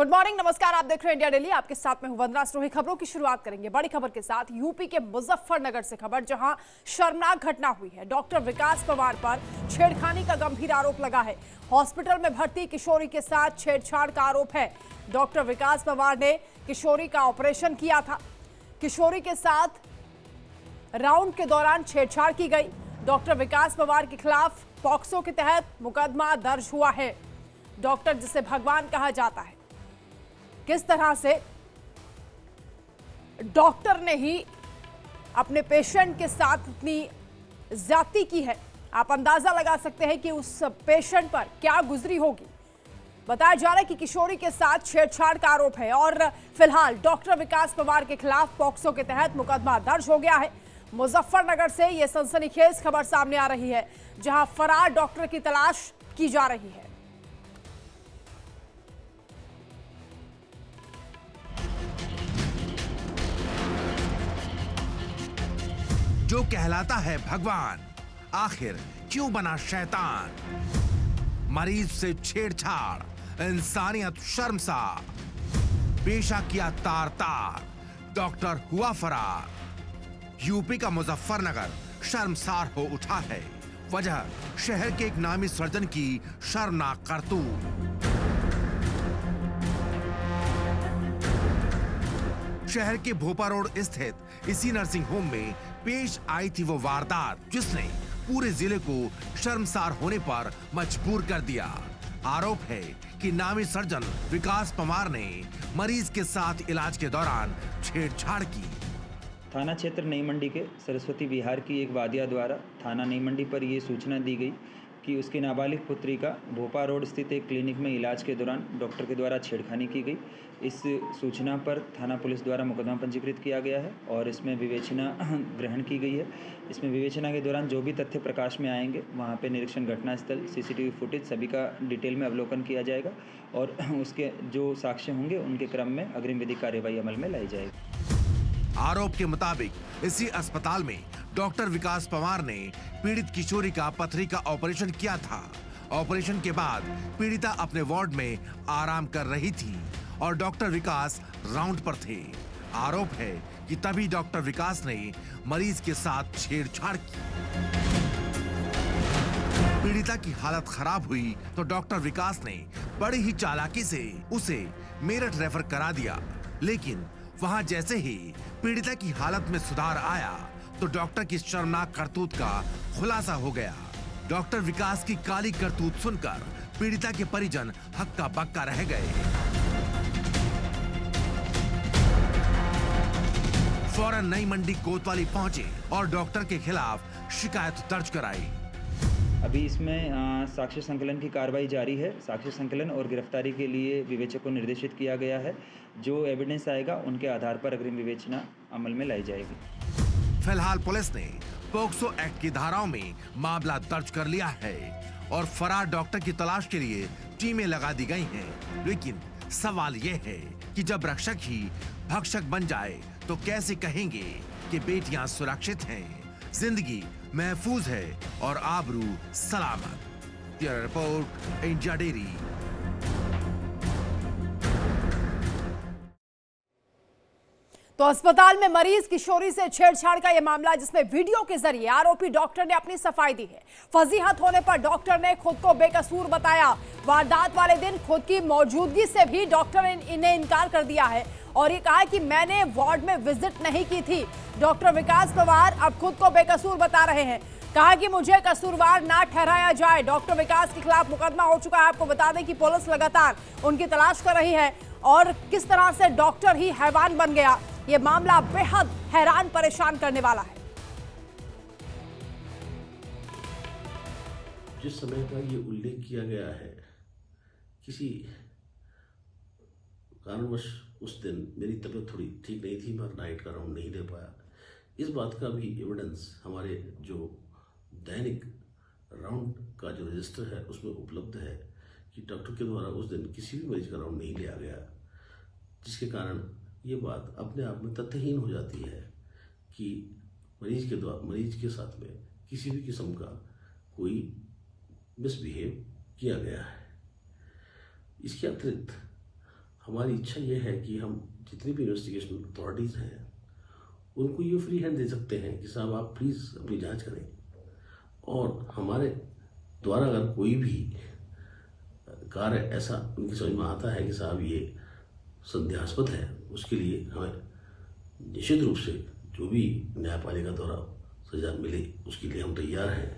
Good morning, नमस्कार। आप देख रहे हैं इंडिया डेली। आपके साथ में हूं वंदना स्रोही। खबरों की शुरुआत करेंगे बड़ी खबर के साथ। यूपी के मुजफ्फरनगर से खबर, जहां शर्मनाक घटना हुई है। डॉक्टर विकास पवार पर छेड़खानी का गंभीर आरोप लगा है। हॉस्पिटल में भर्ती किशोरी के साथ छेड़छाड़ का आरोप है। डॉक्टर विकास पवार ने किशोरी का ऑपरेशन किया था। किशोरी के साथ राउंड के दौरान छेड़छाड़ की गई। डॉक्टर विकास पवार के खिलाफ पॉक्सो के तहत मुकदमा दर्ज हुआ है। डॉक्टर जिसे भगवान कहा जाता है, किस तरह से डॉक्टर ने ही अपने पेशेंट के साथ इतनी ज्यादती की है, आप अंदाजा लगा सकते हैं कि उस पेशेंट पर क्या गुजरी होगी। बताया जा रहा है कि किशोरी के साथ छेड़छाड़ का आरोप है और फिलहाल डॉक्टर विकास पवार के खिलाफ पॉक्सो के तहत मुकदमा दर्ज हो गया है। मुजफ्फरनगर से यह सनसनीखेज खबर सामने आ रही है, जहां फरार डॉक्टर की तलाश की जा रही है। जो कहलाता है भगवान, आखिर क्यों बना शैतान। मरीज से छेड़छाड़, इंसानियत शर्मसार, पेशा किया तार तार, डॉक्टर हुआ फरार। यूपी का मुजफ्फरनगर शर्मसार हो उठा है। वजह शहर के एक नामी सर्जन की शर्मनाक करतूत। शहर के भोपा रोड स्थित इसी नर्सिंग होम में पेश आई थी वो वारदात, जिसने पूरे जिले को शर्मसार होने पर मजबूर कर दिया। आरोप है कि नामी सर्जन विकास पवार ने मरीज के साथ इलाज के दौरान छेड़छाड़ की। थाना क्षेत्र नई मंडी के सरस्वती विहार की एक वादिया द्वारा थाना नई मंडी पर ये सूचना दी गई कि उसकी नाबालिग पुत्री का भोपा रोड स्थित एक क्लिनिक में इलाज के दौरान डॉक्टर के द्वारा छेड़खानी की गई। इस सूचना पर थाना पुलिस द्वारा मुकदमा पंजीकृत किया गया है और इसमें विवेचना ग्रहण की गई है। इसमें विवेचना के दौरान जो भी तथ्य प्रकाश में आएंगे, वहाँ पे निरीक्षण घटनास्थल, सीसीटीवी फुटेज सभी का डिटेल में अवलोकन किया जाएगा और उसके जो साक्ष्य होंगे उनके क्रम में अग्रिम विधिक कार्यवाही अमल में लाई जाएगी। आरोप के मुताबिक इसी अस्पताल में डॉक्टर विकास पवार ने पीड़ित किशोरी का पथरी का ऑपरेशन किया था। ऑपरेशन के बाद पीड़िता अपने वार्ड में आराम कर रही थी और डॉक्टर विकास राउंड पर थे। आरोप है कि तभी डॉक्टर विकास ने मरीज के साथ छेड़छाड़ की। पीड़िता की हालत खराब हुई तो डॉक्टर विकास ने बड़ी ही चालाकी से उसे मेरठ रेफर करा दिया, लेकिन वहां जैसे ही पीड़िता की हालत में सुधार आया तो डॉक्टर की शर्मनाक करतूत का खुलासा हो गया। डॉक्टर विकास की काली करतूत सुनकर पीड़िता के परिजन हक्का बक्का रह गए। फौरन नई मंडी कोतवाली पहुंचे और डॉक्टर के खिलाफ शिकायत दर्ज कराई। अभी इसमें साक्ष्य संकलन की कार्रवाई जारी है। साक्ष्य संकलन और गिरफ्तारी के लिए विवेचक को निर्देशित किया गया है। जो एविडेंस आएगा उनके आधार पर अग्रिम विवेचना अमल में लाई जाएगी। फिलहाल पुलिस ने पोक्सो एक्ट की धाराओं में मामला दर्ज कर लिया है और फरार डॉक्टर की तलाश के लिए टीमें लगा दी गई हैं। लेकिन सवाल यह है कि जब रक्षक ही भक्षक बन जाए तो कैसे कहेंगे कि बेटियां सुरक्षित हैं, जिंदगी महफूज है और आबरू सलामत। Bureau report, India daily. तो अस्पताल में मरीज किशोरी से छेड़छाड़ का यह मामला, जिसमें वीडियो के जरिए आरोपी डॉक्टर ने अपनी सफाई दी है। फजीहत होने पर डॉक्टर ने खुद को बेकसूर बताया। वारदात वाले दिन खुद की मौजूदगी से भी डॉक्टर ने इन्हें इनकार कर दिया है और ये कहा कि मैंने वार्ड में विजिट नहीं की थी। डॉक्टर विकास पवार अब खुद को बेकसूर बता रहे हैं। कहा कि मुझे कसूरवार ना ठहराया जाए। डॉक्टर विकास के खिलाफ मुकदमा हो चुका है। आपको बता दें कि पुलिस लगातार उनकी तलाश कर रही है और किस तरह से डॉक्टर ही हैवान बन गया, ये मामला बेहद हैरान परेशान करने वाला है। जिस समय का ये उल्लेख किया गया है, किसी कारणवश उस दिन मेरी तबीयत थोड़ी ठीक नहीं थी, मैं नाइट का राउंड नहीं दे पाया। इस बात का भी एविडेंस हमारे जो दैनिक राउंड का जो रजिस्टर है उसमें उपलब्ध है कि डॉक्टर के द्वारा उस दिन किसी भी मरीज का राउंड नहीं लिया गया, जिसके कारण ये बात अपने आप में तथ्यहीन हो जाती है कि मरीज के साथ में किसी भी किस्म का कोई मिसबिहेव किया गया है। इसके अतिरिक्त हमारी इच्छा ये है कि हम जितनी भी इन्वेस्टिगेशन अथॉरिटीज़ हैं उनको ये फ्री हैंड दे सकते हैं कि साहब आप प्लीज़ अपनी जांच करें, और हमारे द्वारा अगर कोई भी कार्य ऐसा उनकी समझ में आता है कि साहब ये संदेहास्पद है, उसके लिए हमें निश्चित रूप से जो भी न्यायपालिका द्वारा सजा मिले उसके लिए हम तैयार हैं।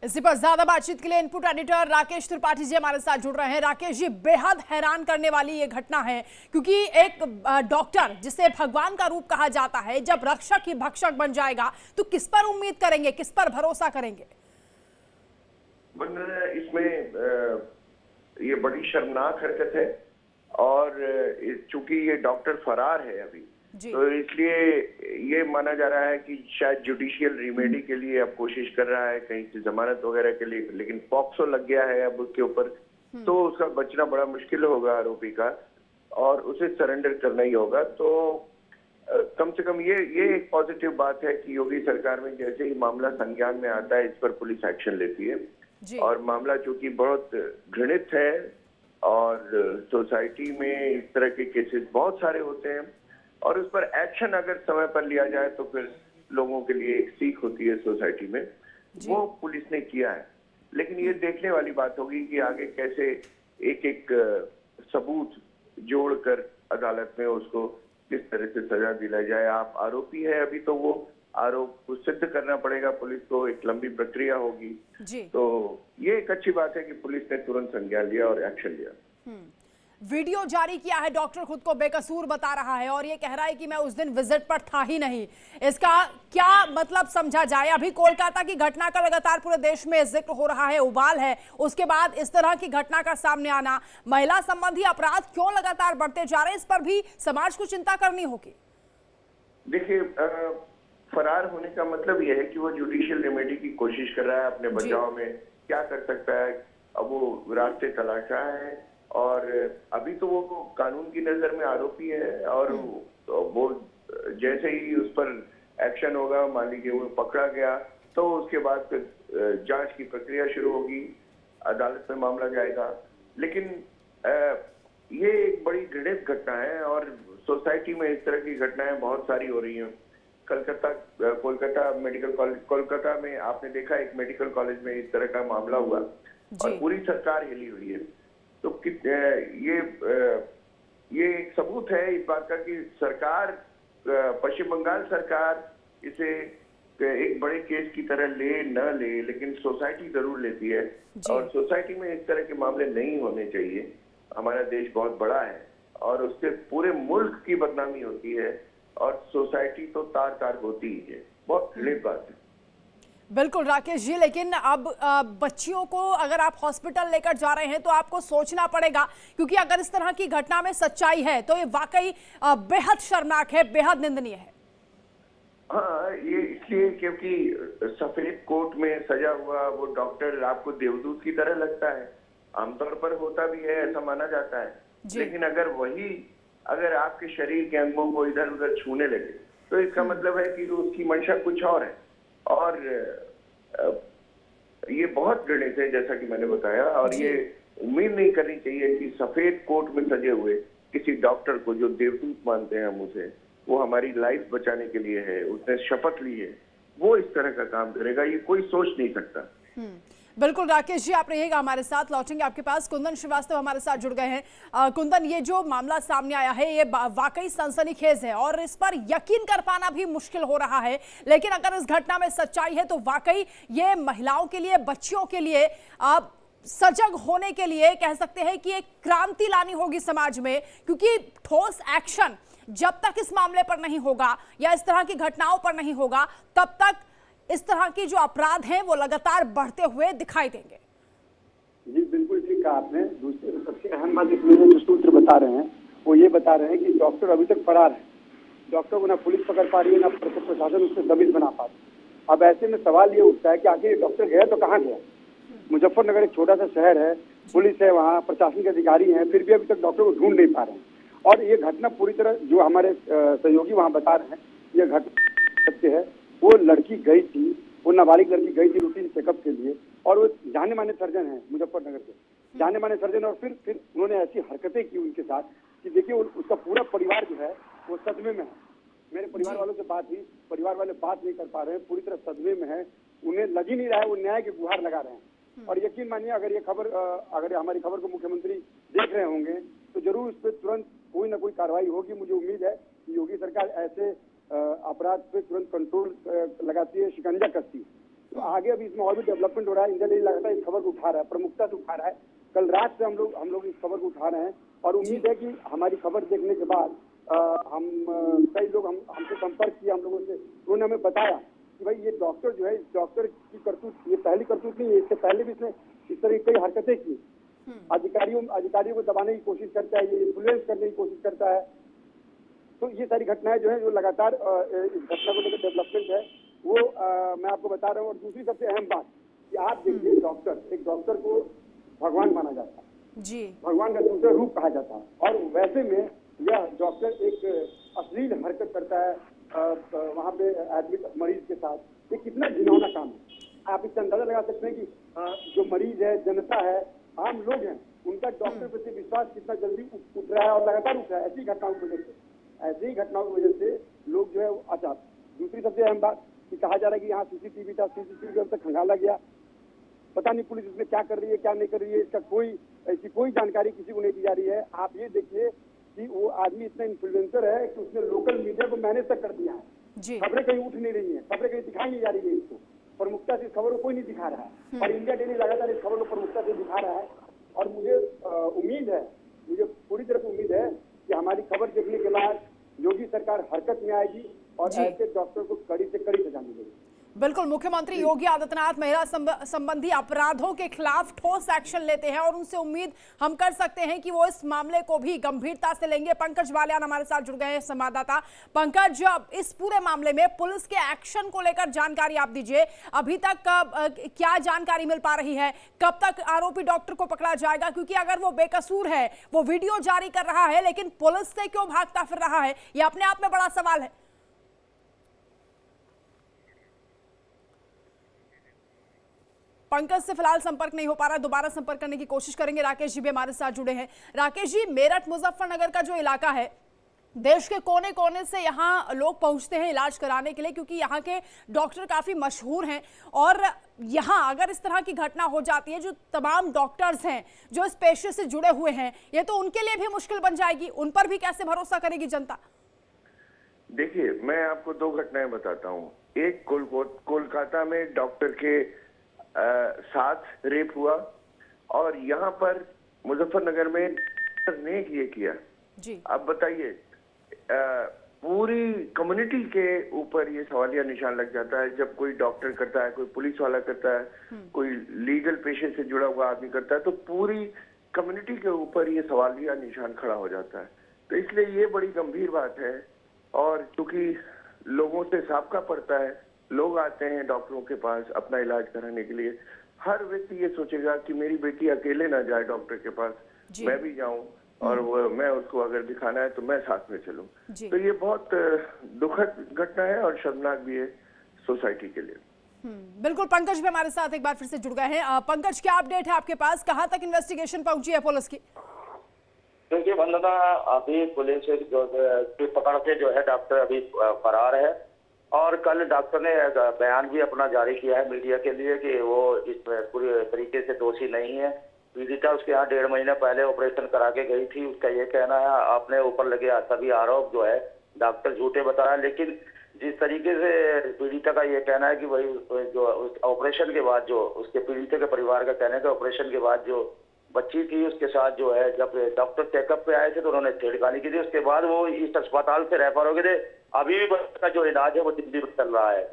इसी पर ज्यादा बातचीत के लिए इनपुट एडिटर राकेश त्रिपाठी जी हमारे साथ जुड़ रहे हैं। राकेश जी, बेहद हैरान करने वाली ये घटना है, क्योंकि एक डॉक्टर जिसे भगवान का रूप कहा जाता है, जब रक्षक ही भक्षक बन जाएगा तो किस पर उम्मीद करेंगे, किस पर भरोसा करेंगे? इसमें ये बड़ी शर्मनाक हरकत है, और चूंकि ये डॉक्टर फरार है अभी, तो इसलिए ये माना जा रहा है कि शायद जुडिशियल रिमेडी के लिए अब कोशिश कर रहा है, कहीं से जमानत वगैरह के लिए, लेकिन पॉक्सो लग गया है अब उसके ऊपर, तो उसका बचना बड़ा मुश्किल होगा आरोपी का, और उसे सरेंडर करना ही होगा। तो कम से कम ये एक पॉजिटिव बात है कि योगी सरकार में जैसे ही मामला संज्ञान में आता है, इस पर पुलिस एक्शन लेती है। और मामला चूंकि बहुत घृणित है और सोसाइटी में इस तरह के केसेस बहुत सारे होते हैं, और उस पर एक्शन अगर समय पर लिया जाए तो फिर लोगों के लिए एक सीख होती है सोसाइटी में, वो पुलिस ने किया है। लेकिन ये देखने वाली बात होगी कि आगे कैसे एक एक सबूत जोड़कर अदालत में उसको किस तरह से सजा दिलाई जाए। आप आरोपी है अभी, तो वो आरोप को सिद्ध करना पड़ेगा पुलिस को, एक लंबी प्रक्रिया होगी। तो ये एक अच्छी बात है कि पुलिस ने तुरंत संज्ञान लिया और एक्शन लिया। वीडियो जारी किया है, डॉक्टर खुद को बेकसूर बता रहा है और ये कह रहा है कि मैं उस दिन विजिट पर था ही नहीं। इसका क्या मतलब समझा जाए? अभी कोलकाता की घटना का लगातार पूरे देश में जिक्र हो रहा है, उबाल है, उसके बाद इस तरह की घटना का सामने आना, महिला संबंधी अपराध क्यों लगातार बढ़ते जा रहे हैं, इस पर भी समाज को चिंता करनी होगी। देखिए, फरार होने का मतलब यह है कि वो जुडिशियल रेमेडी की कोशिश कर रहा है, अपने बचाव में क्या कर सकता है, अब वो रास्ते तलाश रहा है। और अभी तो वो कानून की नजर में आरोपी है, और वो जैसे ही उस पर एक्शन होगा, मान लीजिए वो पकड़ा गया, तो उसके बाद फिर जांच की प्रक्रिया शुरू होगी, अदालत में मामला जाएगा। लेकिन ये एक बड़ी घृणित घटना है, और सोसाइटी में इस तरह की घटनाएं बहुत सारी हो रही हैं। कोलकाता मेडिकल कॉलेज, कोलकाता में आपने देखा एक मेडिकल कॉलेज में इस तरह का मामला हुआ और पूरी सरकार हिली हुई है। तो ये एक सबूत है इस बात का कि सरकार, पश्चिम बंगाल सरकार इसे एक बड़े केस की तरह ले न ले, लेकिन सोसाइटी जरूर लेती है, और सोसाइटी में इस तरह के मामले नहीं होने चाहिए। हमारा देश बहुत बड़ा है और उससे पूरे मुल्क की बदनामी होती है, और सोसाइटी तो तार तार होती ही है। बहुत घृणित बात है। बिल्कुल राकेश जी, लेकिन अब बच्चियों को अगर आप हॉस्पिटल लेकर जा रहे हैं तो आपको सोचना पड़ेगा, क्योंकि अगर इस तरह की घटना में सच्चाई है तो ये वाकई बेहद शर्मनाक है, बेहद निंदनीय है। हाँ, ये इसलिए क्योंकि सफेद कोट में सजा हुआ वो डॉक्टर आपको देवदूत की तरह लगता है, आमतौर पर होता भी है, ऐसा माना जाता है। लेकिन अगर आपके शरीर के अंगों को इधर उधर छूने लगे, तो इसका मतलब है कि उसकी मंशा कुछ और है। और ये बहुत घृणित है, जैसा कि मैंने बताया, और ये उम्मीद नहीं करनी चाहिए कि सफेद कोट में सजे हुए किसी डॉक्टर को, जो देवदूत मानते हैं हम उसे, वो हमारी लाइफ बचाने के लिए है, उसने शपथ ली है, वो इस तरह का काम करेगा, ये कोई सोच नहीं सकता। बिल्कुल राकेश जी, आप रहिएगा हमारे साथ, लौटेंगे आपके पास। कुंदन श्रीवास्तव हमारे साथ जुड़ गए हैं। कुंदन, ये जो मामला सामने आया है ये वाकई सनसनीखेज है और इस पर यकीन कर पाना भी मुश्किल हो रहा है, लेकिन अगर इस घटना में सच्चाई है तो वाकई ये महिलाओं के लिए, बच्चियों के लिए, सजग होने के लिए कह सकते हैं कि एक क्रांति लानी होगी समाज में, क्योंकि ठोस एक्शन जब तक इस मामले पर नहीं होगा या इस तरह की घटनाओं पर नहीं होगा, तब तक इस तरह की जो अपराध हैं वो लगातार बढ़ते हुए दिखाई देंगे। जी बिल्कुल ठीक कहा आपने। दूसरी सबसे अहम बात इसमें जो सूत्र बता रहे हैं वो ये बता रहे हैं कि डॉक्टर अभी तक फरार है। डॉक्टर को ना पुलिस पकड़ पा रही है, ना प्रशासन उससे दबिश बना पा रही है। अब ऐसे में सवाल ये उठता है कि आखिर डॉक्टर गया तो कहाँ गया? मुजफ्फरनगर एक छोटा सा शहर है, पुलिस है वहाँ, प्रशासन के अधिकारी हैं, फिर भी अभी तक डॉक्टर को ढूंढ नहीं पा रहे हैं। और ये घटना पूरी तरह, जो हमारे सहयोगी वहाँ बता रहे हैं, ये घटना सत्य है। वो लड़की गई थी, वो नाबालिग लड़की गई थी रूटीन चेकअप के लिए, और वो जाने माने सर्जन है मुजफ्फरनगर के। जाने माने सर्जन, और फिर उन्होंने ऐसी हरकतें की उनके साथ कि देखिए उसका पूरा परिवार जो है वो सदमे में है। मेरे परिवार वालों से बात हुई, परिवार वाले बात नहीं कर पा रहे हैं, पूरी तरह सदमे में है, उन्हें लग ही नहीं रहा है, वो न्याय की गुहार लगा रहे हैं। और यकीन मानिए अगर हमारी खबर को मुख्यमंत्री देख रहे होंगे तो जरूर उस पर तुरंत कोई ना कोई कार्रवाई होगी। मुझे उम्मीद है कि योगी सरकार ऐसे अपराध पे तुरंत कंट्रोल लगाती है, शिकंजा कसती है। तो आगे अभी इसमें और भी डेवलपमेंट हो रहा है। इंडिया डेली लगातार इस खबर को उठा रहा है, प्रमुखता से उठा रहा है। कल रात से हम लोग इस खबर को उठा रहे हैं और उम्मीद है कि हमारी खबर देखने के बाद कई लोग हमसे संपर्क किया हम लोगों से, उन्होंने हमें बताया कि भाई ये डॉक्टर जो है, इस डॉक्टर की करतूत ये पहली करतूत नहीं है, इससे पहले भी इसने इस तरह की कई हरकतें की। अधिकारियों को दबाने की कोशिश करता है, ये इन्फ्लुएंस करने की कोशिश करता है। तो ये सारी घटनाएं जो है जो लगातार इस घटना को लेकर डेवलपमेंट है वो मैं आपको बता रहा हूँ। और दूसरी सबसे अहम बात कि आप देखिए एक डॉक्टर को भगवान माना जाता है जी, भगवान का दूसरा रूप कहा जाता है, और वैसे में यह डॉक्टर एक अश्लील हरकत करता है वहाँ पे एडमिट मरीज के साथ। ये कितना घिनौना काम है। आप इससे अंदाजा लगा सकते हैं कि जो मरीज है, जनता है, आम लोग हैं, उनका डॉक्टर प्रति विश्वास कितना जल्दी उठ रहा है और लगातार उठ रहा है ऐसी घटनाओं की वजह से लोग जो है। अच्छा, दूसरी सबसे अहम बात कि कहा जा रहा है कि यहाँ सीसीटीवी था, सीसीटीवी अब तक खंगाला गया, पता नहीं पुलिस इसमें क्या कर रही है क्या नहीं कर रही है, इसका ऐसी कोई जानकारी किसी को नहीं दी जा रही है। आप ये देखिए कि वो आदमी इतना इन्फ्लुएंसर है कि उसने लोकल मीडिया को मैनेज तक कर दिया है। खबरें कहीं उठ नहीं रही है, खबरें कहीं दिखाई नहीं जा रही है, इसको प्रमुखता से इस खबर को कोई नहीं दिखा रहा है और इंडिया डेली लगातार इस खबर को प्रमुखता से दिखा रहा है। और मुझे पूरी तरह से उम्मीद है कि हमारी खबर देखने के बाद योगी सरकार हरकत में आएगी और ऐसे डॉक्टर को कड़ी से कड़ी सजा मिलेगी। बिल्कुल, मुख्यमंत्री योगी आदित्यनाथ महिला संबंधी अपराधों के खिलाफ ठोस एक्शन लेते हैं और उनसे उम्मीद हम कर सकते हैं कि वो इस मामले को भी गंभीरता से लेंगे। पंकज बालियान हमारे साथ जुड़ गए हैं, संवाददाता। पंकज, इस पूरे मामले में पुलिस के एक्शन को लेकर जानकारी आप दीजिए। अभी तक क्या जानकारी मिल पा रही है? कब तक आरोपी डॉक्टर को पकड़ा जाएगा? क्योंकि अगर वो बेकसूर है, वो वीडियो जारी कर रहा है, लेकिन पुलिस से क्यों भागता फिर रहा है, ये अपने आप में बड़ा सवाल है। पंकज से फिलहाल संपर्क नहीं हो पा रहा, दोबारा संपर्क करने की कोशिश करेंगे। राकेश जी भी हमारे साथ जुड़े हैं। राकेश जी, मेरठ मुजफ्फरनगर का जो इलाका है, देश के कोने कोने से यहाँ लोग पहुंचते हैं इलाज कराने के लिए, क्योंकि यहाँ के डॉक्टर काफी मशहूर हैं। और यहाँ अगर इस तरह की घटना हो जाती है, जो तमाम डॉक्टर्स हैं जो इस पेशे से जुड़े हुए हैं, ये तो उनके लिए भी मुश्किल बन जाएगी। उन पर भी कैसे भरोसा करेगी जनता? देखिए, मैं आपको दो घटनाएं बताता हूँ। एक कोलकाता में डॉक्टर के साथ रेप हुआ और यहाँ पर मुजफ्फरनगर में ने ये किया जी। अब बताइए, पूरी कम्युनिटी के ऊपर ये सवालिया निशान लग जाता है जब कोई डॉक्टर करता है, कोई पुलिस वाला करता है, कोई लीगल पेशे से जुड़ा हुआ आदमी करता है, तो पूरी कम्युनिटी के ऊपर ये सवालिया निशान खड़ा हो जाता है। तो इसलिए ये बड़ी गंभीर बात है। और चूंकि लोगों से साबका पड़ता है, लोग आते हैं डॉक्टरों के पास अपना इलाज कराने के लिए। हर व्यक्ति ये सोचेगा कि मेरी बेटी अकेले ना जाए डॉक्टर के पास, मैं भी जाऊं और मैं उसको अगर दिखाना है तो मैं साथ में चलूं। तो ये बहुत दुखद घटना है और शर्मनाक भी है सोसाइटी के लिए। बिल्कुल, पंकज भी हमारे साथ एक बार फिर से जुड़ गए हैं। पंकज, क्या अपडेट है आपके पास? कहां तक इन्वेस्टिगेशन पहुंची है पुलिस की? देखिए वंदना, अभी पुलिस जो पकड़ के जो है डॉक्टर अभी फरार है और कल डॉक्टर ने बयान भी अपना जारी किया है मीडिया के लिए कि वो इस पूरी तरीके से दोषी नहीं है। पीड़िता उसके यहाँ 1.5 महीने पहले ऑपरेशन करा के गई थी। उसका ये कहना है अपने ऊपर लगे सभी आरोप जो है डॉक्टर झूठे बताया, लेकिन जिस तरीके से पीड़िता का ये कहना है कि वही जो ऑपरेशन के बाद जो उसके पीड़िता के परिवार का कहना है कि ऑपरेशन के बाद जो बच्ची थी उसके साथ जो है जब डॉक्टर चेकअप पे आए थे तो उन्होंने छेड़खानी की थी, उसके बाद वो इस अस्पताल से रेफर हो गए थे। अभी भी बच्चे का जो इलाज है वो दिल्ली में चल रहा है।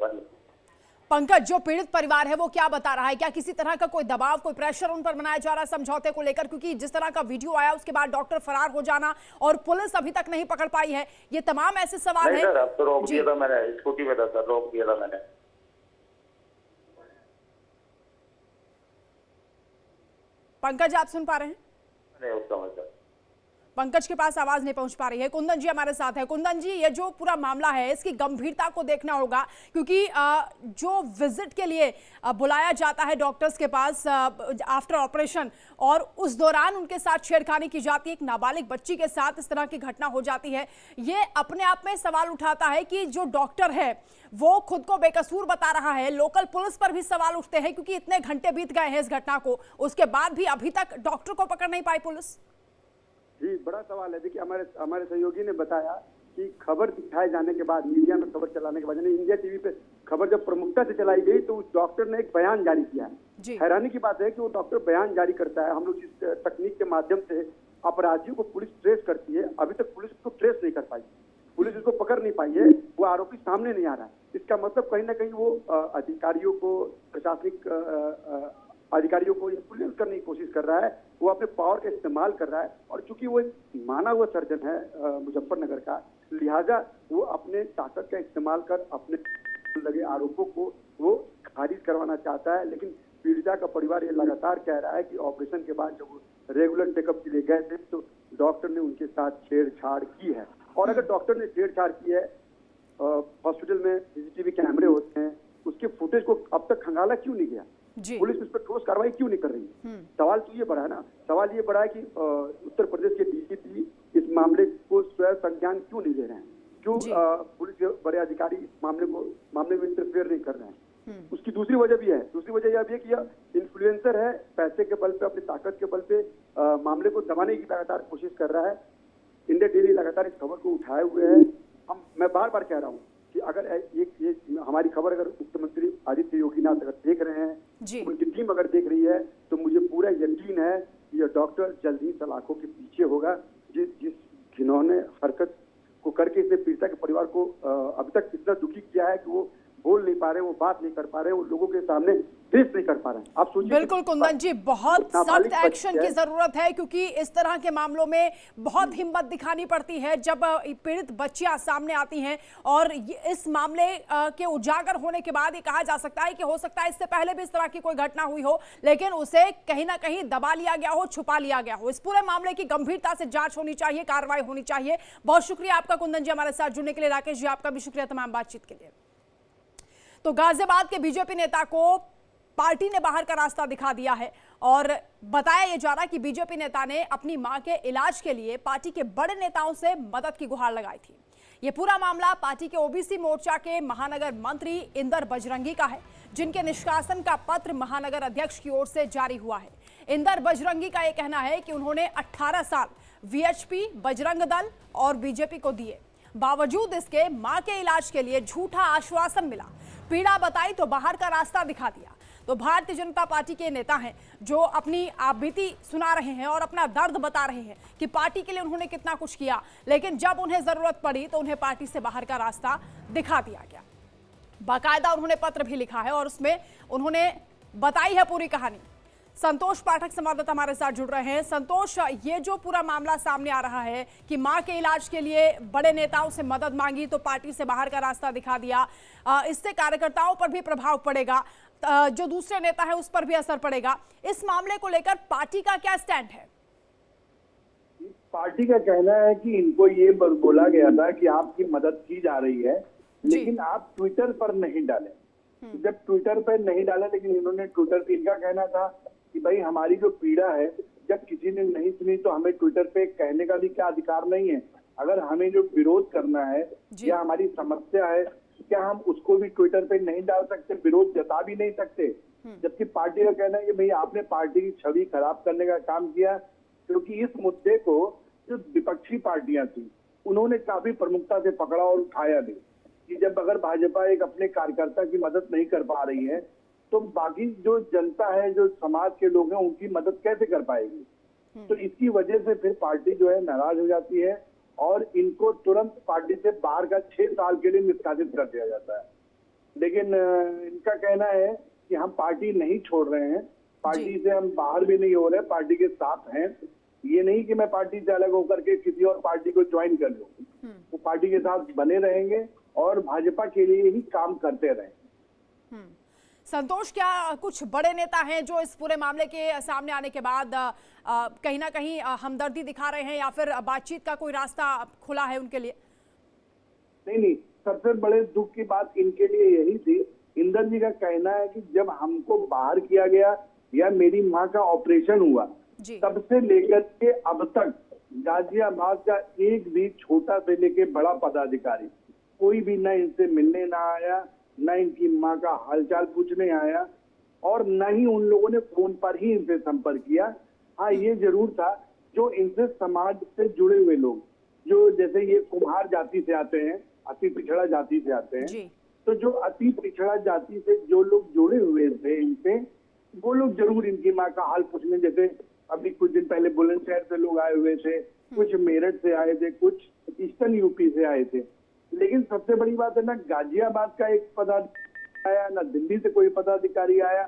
पंकज, जो पीड़ित परिवार है वो क्या बता रहा है? क्या किसी तरह का कोई दबाव, कोई प्रेशर उन पर बनाया जा रहा है समझौते को लेकर? क्योंकि जिस तरह का वीडियो आया उसके बाद डॉक्टर फरार हो जाना और पुलिस अभी तक नहीं पकड़ पाई है, ये तमाम ऐसे सवाल हैं। अब तो रोक दिया था मैंने, स्कूटी में था सर, रोक दिया था मैंने। पंकज, आप सुन पा रहे हैं? नहीं, उसका मतलब पंकज के पास आवाज नहीं पहुंच पा रही है। कुंदन जी हमारे साथ है। कुंदन जी, ये जो पूरा मामला है इसकी गंभीरता को देखना होगा, क्योंकि जो विजिट के लिए बुलाया जाता है डॉक्टर्स के पास आफ्टर ऑपरेशन, और उस दौरान उनके साथ छेड़खानी की जाती है, एक नाबालिग बच्ची के साथ इस तरह की घटना हो जाती है। ये अपने आप में सवाल उठाता है कि जो डॉक्टर है वो खुद को बेकसूर बता रहा है। लोकल पुलिस पर भी सवाल उठते हैं, क्योंकि इतने घंटे बीत गए हैं इस घटना को, उसके बाद भी अभी तक डॉक्टर को पकड़ नहीं पाई पुलिस। जी, बड़ा सवाल है। देखिए, हमारे सहयोगी ने बताया कि खबर दिखाए जाने के बाद, मीडिया में खबर चलाने के बाद, यानी इंडिया टीवी पे खबर जब प्रमुखता से चलाई गई तो उस डॉक्टर ने एक बयान जारी किया है। हैरानी की बात है कि वो डॉक्टर बयान जारी करता है। हम लोग जिस तकनीक के माध्यम से अपराधियों को पुलिस ट्रेस करती है, अभी तक पुलिस उसको ट्रेस नहीं कर पाई, पुलिस उसको पकड़ नहीं पाई है, वो आरोपी सामने नहीं आ रहा है। इसका मतलब कहीं ना कहीं वो अधिकारियों को, प्रशासनिक अधिकारियों को इन्फ्लुएंस करने की कोशिश कर रहा है, वो अपने पावर का इस्तेमाल कर रहा है। और चूंकि वो एक माना हुआ सर्जन है मुजफ्फरनगर का, लिहाजा वो अपने ताकत का इस्तेमाल कर अपने लगे आरोपों को वो खारिज करवाना चाहता है। लेकिन पीड़िता का परिवार ये लगातार कह रहा है कि ऑपरेशन के बाद जब वो रेगुलर चेकअप के लिए गए थे तो डॉक्टर ने उनके साथ छेड़छाड़ की है। और अगर डॉक्टर ने छेड़छाड़ की है, हॉस्पिटल में सीसीटीवी कैमरे होते हैं, उसके फुटेज को अब तक खंगाला क्यों नहीं गया? पुलिस उस पर ठोस कार्रवाई क्यों नहीं कर रही है? सवाल तो ये बड़ा है ना। सवाल ये बड़ा है कि उत्तर प्रदेश के डीजीपी इस मामले को स्वयं संज्ञान क्यों नहीं ले रहे हैं? क्यों पुलिस के बड़े अधिकारी इस मामले में इंटरफेयर नहीं कर रहे हैं? उसकी दूसरी वजह भी है। दूसरी वजह यह भी है कि यह इन्फ्लुएंसर है, पैसे के बल पे, अपनी ताकत के बल पे मामले को दबाने की लगातार कोशिश कर रहा है। इंडिया डेली लगातार इस खबर को उठाए हुए है। मैं बार बार कह रहा हूँ कि अगर ये हमारी खबर अगर मुख्यमंत्री आदित्य योगीनाथ अगर देख रहे हैं, उनकी टीम अगर देख रही है, तो मुझे पूरा यकीन है कि यह डॉक्टर जल्द ही सलाखों के पीछे होगा। जिस घिनौने हरकत को करके इसने पीड़िता के परिवार को अभी तक इतना दुखी किया है कि वो बोल नहीं पा रहे, वो बात नहीं कर पा रहे, वो लोगों के सामने फेस नहीं कर पा रहे हैं। आप सोचिए। बिल्कुल कुंदन जी, बहुत सख्त एक्शन की जरूरत है, क्योंकि इस तरह के मामलों में बहुत हिम्मत दिखानी पड़ती है जब पीड़ित बच्चियां सामने आती हैं। और इस मामले के उजागर होने के बाद ये कहा जा सकता है कि हो सकता है इससे पहले भी इस तरह की कोई घटना हुई हो, लेकिन उसे कहीं ना कहीं दबा लिया गया हो, छुपा लिया गया हो। इस पूरे मामले की गंभीरता से जांच होनी चाहिए, कार्रवाई होनी चाहिए। बहुत शुक्रिया आपका कुंदन जी हमारे साथ जुड़ने के लिए। राकेश जी, आपका भी शुक्रिया तमाम बातचीत के लिए। तो गाजियाबाद के बीजेपी नेता को पार्टी ने बाहर का रास्ता दिखा दिया है, और बताया यह जा रहा है कि बीजेपी नेता ने अपनी मां के इलाज के लिए पार्टी के बड़े नेताओं से मदद की गुहार लगाई थी। यह पूरा मामला पार्टी के ओबीसी मोर्चा के महानगर मंत्री इंदर बजरंगी का है, जिनके निष्कासन का पत्र महानगर अध्यक्ष की ओर से जारी हुआ है। इंदर बजरंगी का यह कहना है कि उन्होंने 18 साल वीएचपी, बजरंग दल और बीजेपी को दिए, बावजूद इसके मां के इलाज के लिए झूठा आश्वासन मिला, पीड़ा बताई तो बाहर का रास्ता दिखा दिया। तो भारतीय जनता पार्टी के नेता हैं जो अपनी आपबीती सुना रहे हैं और अपना दर्द बता रहे हैं कि पार्टी के लिए उन्होंने कितना कुछ किया, लेकिन जब उन्हें जरूरत पड़ी तो उन्हें पार्टी से बाहर का रास्ता दिखा दिया गया। बाकायदा उन्होंने पत्र भी लिखा है और उसमें उन्होंने बताई है पूरी कहानी। संतोष पाठक संवाददाता हमारे साथ जुड़ रहे हैं। संतोष, ये जो पूरा मामला सामने आ रहा है कि मां के इलाज के लिए बड़े नेताओं से मदद मांगी तो पार्टी से बाहर का रास्ता दिखा दिया, इससे कार्यकर्ताओं पर भी प्रभाव पड़ेगा, जो दूसरे नेता है उस पर भी असर पड़ेगा। इस मामले को लेकर पार्टी का क्या स्टैंड है? पार्टी का कहना है कि इनको ये बोला गया था कि आपकी मदद की जा रही है, लेकिन आप ट्विटर पर नहीं डालें। जब ट्विटर पर नहीं डाला, लेकिन इन्होंने ट्विटर पे, इनका कहना था कि भाई हमारी जो पीड़ा है जब किसी ने नहीं सुनी तो हमें ट्विटर पे कहने का भी क्या अधिकार नहीं है? अगर हमें जो विरोध करना है या हमारी समस्या है, क्या हम उसको भी ट्विटर पे नहीं डाल सकते, विरोध जता भी नहीं सकते? जबकि पार्टी का कहना है कि भाई आपने पार्टी की छवि खराब करने का काम किया, क्योंकि इस मुद्दे को जो विपक्षी पार्टियां थी उन्होंने काफी प्रमुखता से पकड़ा और उठाया भी कि जब अगर भाजपा एक अपने कार्यकर्ता की मदद नहीं कर पा रही है तो बाकी जो जनता है, जो समाज के लोग हैं, उनकी मदद कैसे कर पाएगी? तो इसकी वजह से फिर पार्टी जो है नाराज हो जाती है और इनको तुरंत पार्टी से बाहर का 6 साल के लिए निष्कासित कर दिया जाता है। लेकिन इनका कहना है कि हम पार्टी नहीं छोड़ रहे हैं, पार्टी से हम बाहर भी नहीं हो रहे, पार्टी के साथ हैं। ये नहीं कि मैं पार्टी से अलग होकर के किसी और पार्टी को ज्वाइन कर लूं, वो पार्टी के साथ बने रहेंगे और भाजपा के लिए ही काम करते रहें। संतोष, क्या कुछ बड़े नेता हैं जो इस पूरे मामले के सामने आने के बाद कहीं ना कहीं हमदर्दी दिखा रहे हैं या फिर बातचीत का कोई रास्ता खुला है उनके लिए? नहीं, सबसे बड़े दुख की बात इनके लिए यही थी। इंदर जी का कहना है कि जब हमको बाहर किया गया या मेरी माँ का ऑपरेशन हुआ, तब से लेकर के अब तक गाजियाबाद का एक भी छोटा से लेके बड़ा पदाधिकारी कोई भी न इनसे मिलने ना आया, न इनकी माँ का हालचाल पूछने आया और न ही उन लोगों ने फोन पर ही इनसे संपर्क किया। हाँ, ये जरूर था जो इनसे समाज से जुड़े हुए लोग, जो जैसे ये कुम्हार जाति से आते हैं, अति पिछड़ा जाति से आते हैं, तो जो अति पिछड़ा जाति से जो लोग जुड़े हुए थे इनसे, वो लोग जरूर इनकी माँ का हाल पूछने, जैसे अभी कुछ दिन पहले बुलंदशहर से लोग आए हुए थे, कुछ मेरठ से आए थे, कुछ ईस्टर्न यूपी से आए थे। लेकिन सबसे बड़ी बात है ना गाजियाबाद का एक पदाधिकारी आया, ना दिल्ली से कोई पदाधिकारी आया।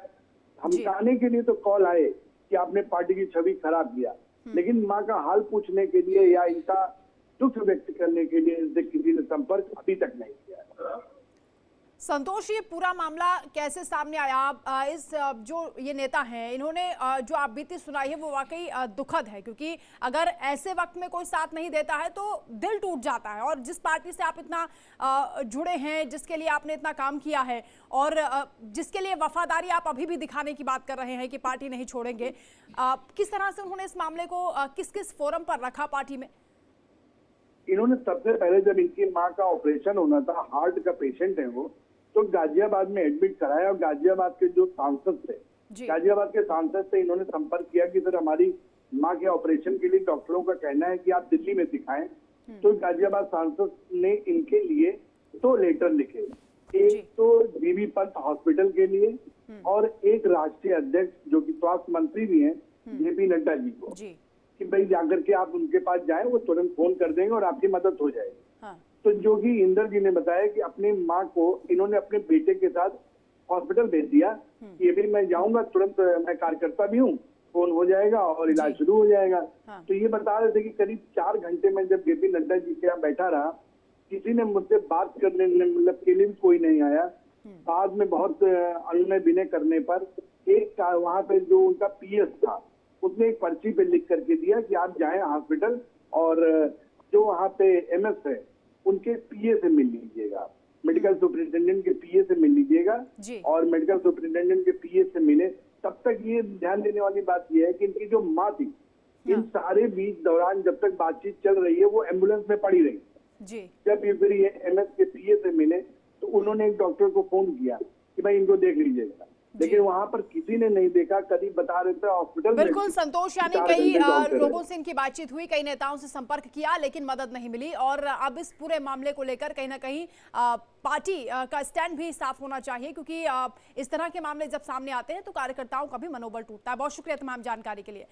धमकाने के लिए तो कॉल आए कि आपने पार्टी की छवि खराब किया, लेकिन माँ का हाल पूछने के लिए या इनका दुख व्यक्त करने के लिए इनसे किसी ने संपर्क अभी तक नहीं किया है। संतोष, ये पूरा मामला कैसे सामने आया? इस जो ये नेता हैं, इन्होंने जो आप बीती सुनाई है वो वाकई दुखद है, क्योंकि अगर ऐसे वक्त में कोई साथ नहीं देता है तो दिल टूट जाता है। और जिस पार्टी से आप इतना जुड़े हैं, जिसके लिए आपने इतना काम किया है और जिसके लिए वफादारी आप अभी भी दिखाने की बात कर रहे हैं कि पार्टी नहीं छोड़ेंगे, किस तरह से उन्होंने इस मामले को किस किस फोरम पर रखा पार्टी में? इन्होंने सबसे पहले जब इनकी माँ का ऑपरेशन होना था, हार्ट का पेशेंट है वो, तो गाजियाबाद में एडमिट कराया और गाजियाबाद के जो सांसद थे, गाजियाबाद के सांसद से इन्होंने संपर्क किया कि सर हमारी माँ के ऑपरेशन के लिए डॉक्टरों का कहना है कि आप दिल्ली में दिखाएं। तो गाजियाबाद सांसद ने इनके लिए 2 लेटर लिखे, एक तो जीबी पंत हॉस्पिटल के लिए और एक राष्ट्रीय अध्यक्ष जो कि स्वास्थ्य मंत्री भी हैं जेपी नड्डा जी को, कि भाई जाकर के आप उनके पास जाएं, वो तुरंत फोन कर देंगे और आपकी मदद हो जाएगी। तो जो कि इंदर जी ने बताया कि अपनी माँ को इन्होंने अपने बेटे के साथ हॉस्पिटल भेज दिया कि अभी मैं जाऊंगा, तुरंत मैं कार्यकर्ता भी हूँ, फोन हो जाएगा और इलाज शुरू हो जाएगा। तो ये बता रहे थे कि करीब 4 घंटे में जब जेपी नड्डा जी के यहाँ बैठा रहा, किसी ने मुझसे बात करने मतलब के लिए कोई नहीं आया। बाद में बहुत अनुनय विनय करने पर एक वहाँ पे जो उनका पीएस था, उसने एक पर्ची पे लिख करके दिया कि आप जाएं हॉस्पिटल और जो वहाँ पे एमएस है उनके पीए से मिल लीजिएगा, मेडिकल सुपरिटेंडेंट के पीए से मिल लीजिएगा और मेडिकल सुपरिटेंडेंट के पीए से मिले। तब तक ये ध्यान देने वाली बात यह है कि इनकी जो माँ थी, इन सारे बीच दौरान जब तक बातचीत चल रही है वो एम्बुलेंस में पड़ी रही। जब ये फिर ये एमएस के पीए से मिले तो उन्होंने एक डॉक्टर को फोन किया कि भाई इनको देख लीजिएगा, लेकिन वहां पर किसी ने नहीं देखा। कभी बता रहे थे हॉस्पिटल में। बिल्कुल संतोष, यानी कई लोगों से इनकी बातचीत हुई, कई नेताओं से संपर्क किया, लेकिन मदद नहीं मिली। और अब इस पूरे मामले को लेकर कहीं ना कहीं पार्टी का स्टैंड भी साफ होना चाहिए, क्योंकि इस तरह के मामले जब सामने आते हैं तो कार्यकर्ताओं का भी मनोबल टूटता है। बहुत शुक्रिया तमाम जानकारी के लिए।